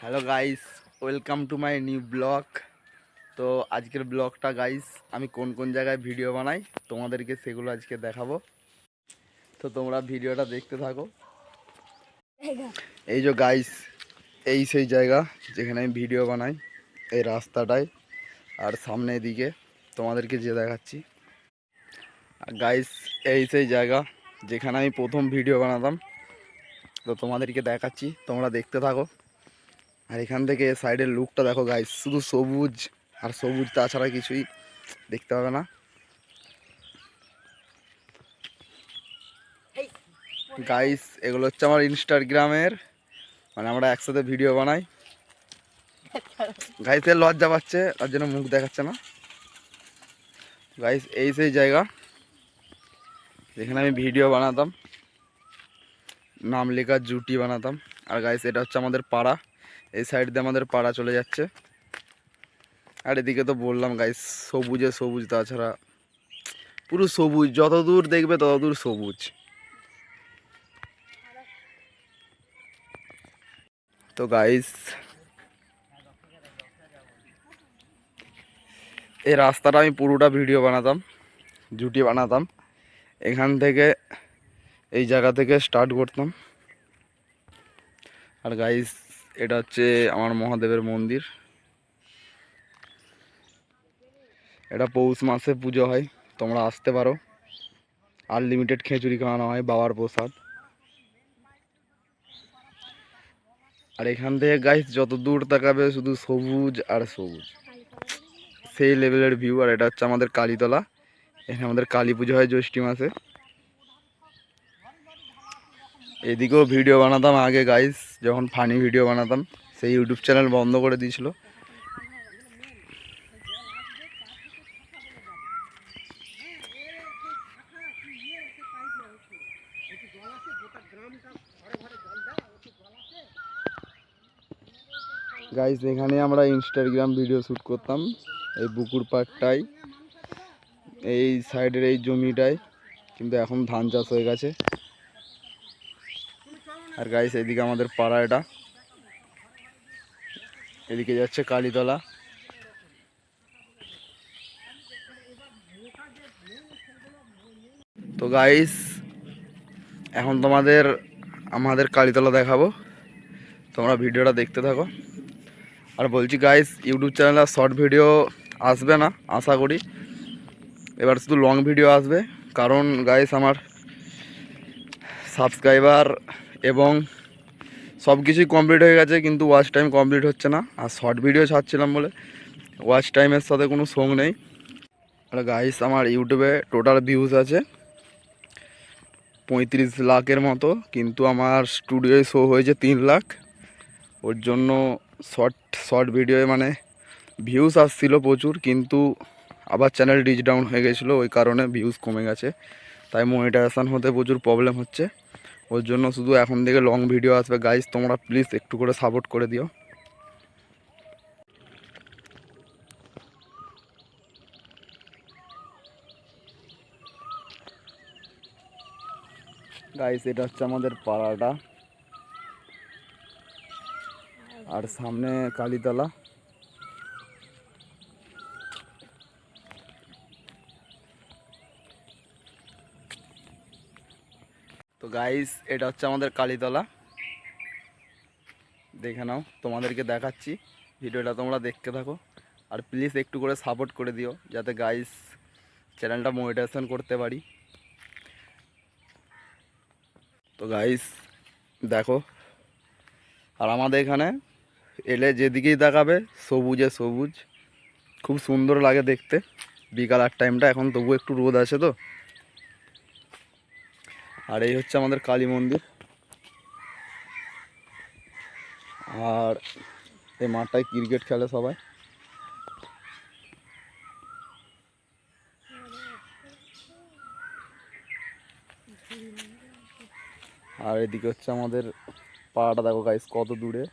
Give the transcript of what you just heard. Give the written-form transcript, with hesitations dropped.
Hello guys, welcome to my new blog. তো আজকের ব্লগটা গাইস, আমি কোন কোন জায়গায় ভিডিও বানাই তোমাদেরকে সেগুলো আজকে দেখাবো। তো তোমরা ভিডিওটা দেখতে থাকো। এই যে গাইস, এই সেই জায়গা যেখানে আমি ভিডিও বানাই, এই রাস্তাটায় আর সামনে দিকে তোমাদেরকে যে দেখাচ্ছি। আর গাইস, এই সেই জায়গা যেখানে আমি প্রথম ভিডিও বানাতাম। তো তোমাদেরকে দেখাচ্ছি, তোমরা দেখতে থাকো। আর এখান থেকে সাইডের লুকটা দেখো গাইস, শুধু সবুজ আর সবুজ, তাছাড়া কিছুই দেখতে পাবে না গাইস। এগুলো হচ্ছে আমার ইনস্টাগ্রামের, মানে আমরা একসাথে ভিডিও বানাই। গাইসের লজ্জা পাচ্ছে, তার জন্য মুখ দেখাচ্ছে না। গাইস, এই সেই জায়গা যেখানে আমি ভিডিও বানাতাম, নাম লেখা জুটি বানাতাম। আর গাইস, এটা হচ্ছে আমাদের পাড়া। এই সাইড দিয়ে আমাদের পাড়া চলে যাচ্ছে। আর এদিকে তো বললাম গাইস, সবুজে সবুজ, তাছাড়া পুরো সবুজ, যত দূর দেখবে তত দূর সবুজ। তো গাইস, এই রাস্তাটা আমি পুরোটা ভিডিও বানাতাম, জুটি বানাতাম। এখান থেকে, এই জায়গা থেকে স্টার্ট করতাম। আর গাইস, এটা হচ্ছে আমার মহাদেবের মন্দির। এটা পৌষ মাসে পুজো হয়, তোমরা আসতে পারো। আনলিমিটেড খিচুড়ি খাওয়ানো হয়, বাবার প্রসাদ। আর এখান থেকে গাইস যত দূর তাকাবে শুধু সবুজ আর সবুজ, সেই লেভেলের ভিউ। আর এটা হচ্ছে আমাদের কালীতলা, এখানে আমাদের কালী পুজো হয় জ্যৈষ্ঠ মাসে। এদিকেও ভিডিও বানাতাম আগে গাইস, যখন ফানি ভিডিও বানাতাম, সেই ইউটিউব চ্যানেল বন্ধ করে দিয়েছিল। গাইস, এখানে আমরা ইনস্টাগ্রাম ভিডিও শ্যুট করতাম, এই পুকুর পাড়টায়, এই সাইডের এই জমিটায়। কিন্তু এখন ধান চাষ হয়ে গেছে। আর গাইস, এদিকে আমাদের পাড়া, এটা এদিকে যাচ্ছে কালীতলা। তো গাইস, এখন তোমাদের আমাদের কালীতলা দেখাবো, তোমরা ভিডিওটা দেখতে থাকো। আর বলছি গাইস, ইউটিউব চ্যানেলে শর্ট ভিডিও আসবে না আশা করি, এবার শুধু লং ভিডিও আসবে। কারণ গাইস, আমার সাবস্ক্রাইবার এবং সব কিছুই কমপ্লিট হয়ে গেছে, কিন্তু ওয়াচ টাইম কমপ্লিট হচ্ছে না। আর শর্ট ভিডিও ছাড়ছিলাম বলে ওয়াচ টাইমের সাথে কোনো সঙ্গ নেই। আর গাইস, আমার ইউটিউবে টোটাল ভিউজ আছে 35 লাখের মতো, কিন্তু আমার স্টুডিওয় শো হয়েছে 3 লাখ। ওর জন্য শর্ট ভিডিওয়ে মানে ভিউজ আসছিল প্রচুর, কিন্তু আবার চ্যানেল রিচ ডাউন হয়ে গেছিলো, ওই কারণে ভিউজ কমে গেছে। তাই মনিটাইজেশন হতে প্রচুর প্রবলেম হচ্ছে। ওর জন্য শুধু এখন থেকে লং ভিডিও আসবে গাইস, তোমরা প্লিজ একটু করে সাপোর্ট করে দিও। গাইস, এটা হচ্ছে আমাদের পাড়াটা, আর সামনে কালীতলা। তো গাইস, এটা হচ্ছে আমাদের কালীতলা, দেখে নাও, তোমাদেরকে দেখাচ্ছি। ভিডিওটা তোমরা দেখতে থাকো। আর প্লিজ একটু করে সাপোর্ট করে দিও, যাতে গাইস চ্যানেলটা মনিটাইজেশন করতে পারি। তো গাইস দেখো, আর আমাদের এখানে এলে যেদিকেই দেখাবে সবুজে সবুজ, খুব সুন্দর লাগে দেখতে। বিকালের টাইমটা, এখন তবু একটু রোদ আছে তো। আর এই হচ্ছে আমাদের কালী মন্দির। আর এই মাঠটায় ক্রিকেট খেলে সবাই। আর এদিকে হচ্ছে আমাদের পাড়াটা, দেখো গাইস কত দূরে।